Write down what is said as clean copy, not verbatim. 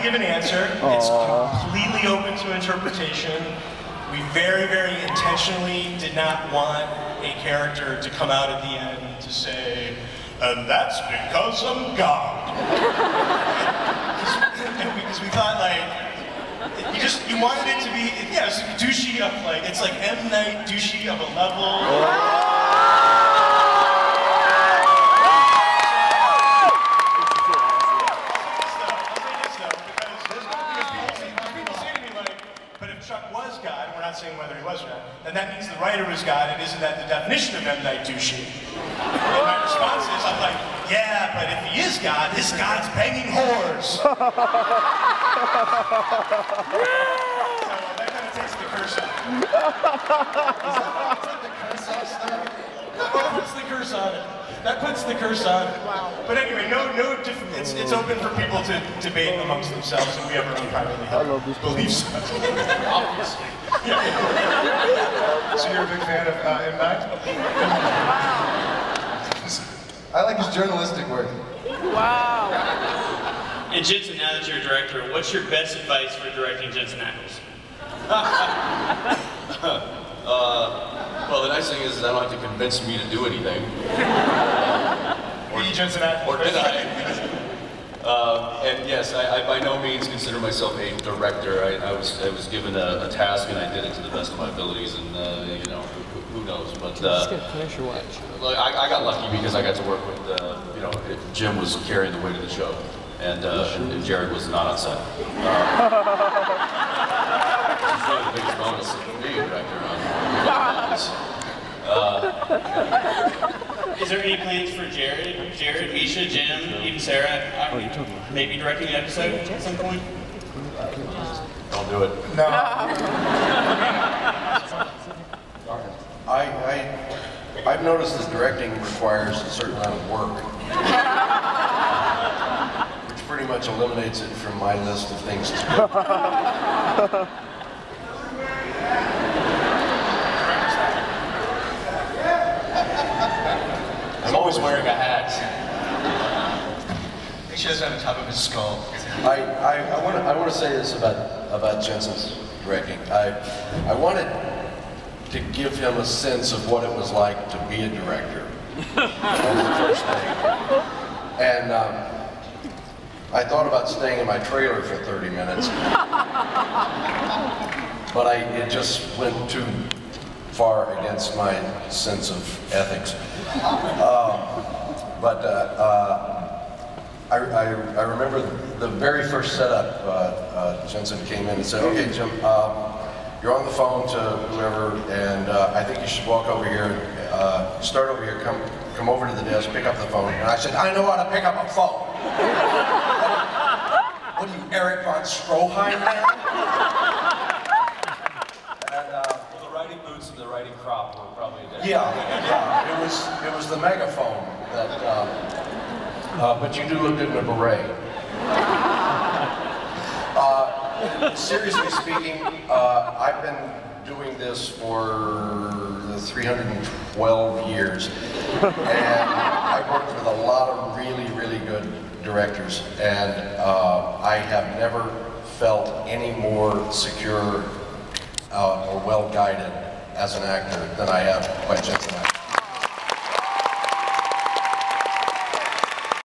give an answer. It's completely open to interpretation. We very, very intentionally did not want a character to come out at the end to say, and that's because I'm God. Because we thought, like, you wanted it to be, yeah, it's douchey of, like, it's like M. Night douchey of a level. Saying whether he was or not, then that means the writer was God, and isn't that the definition of M. Night douchey? And my response is, I'm like, yeah, but if he is God, this God's banging whores. So that kind of takes the curse off. That puts the curse on it. That puts the curse on it. Wow. But anyway, it's open for people to debate amongst themselves, and we have our own privately held beliefs. Obviously. Yeah. So you're a big fan of M. Night? I like his journalistic work. Wow. And Jensen, now that you're a director, what's your best advice for directing Jensen Ackles? Well, the nice thing is I don't have to convince me to do anything. Or Jensen Ackles. Or did I? And yes, I by no means consider myself a director. I was given a task and I did it to the best of my abilities, and you know, who knows? But just gonna finish your watch. I got lucky because I got to work with you know, Jim was carrying the weight of the show, and Jared was not on set. It's really the biggest bonus of being a director. Is there any plans for Jared, Misha, Jim, even Sarah, maybe directing an episode at some point? Don't do it. No. I've noticed that directing requires a certain amount of work, which pretty much eliminates it from my list of things to do. I'm always wearing a hat. He shows it on the top of his skull. I want to say this about Jensen's directing. I wanted to give him a sense of what it was like to be a director on the first day. And I thought about staying in my trailer for 30 minutes, but it just went too far against my sense of ethics. I remember the very first setup, Jensen came in and said, okay, Jim, you're on the phone to whoever, and I think you should walk over here, start over here, come over to the desk, pick up the phone. And I said, I know how to pick up a phone. What are you, Eric von Stroheim, man? The writing boots and the writing crop were probably a day. Yeah, it was the megaphone that, but you do look good in a beret. Seriously speaking, I've been doing this for 312 years, and I've worked with a lot of really, really good directors, and I have never felt any more secure or well guided as an actor than I have by Jensen.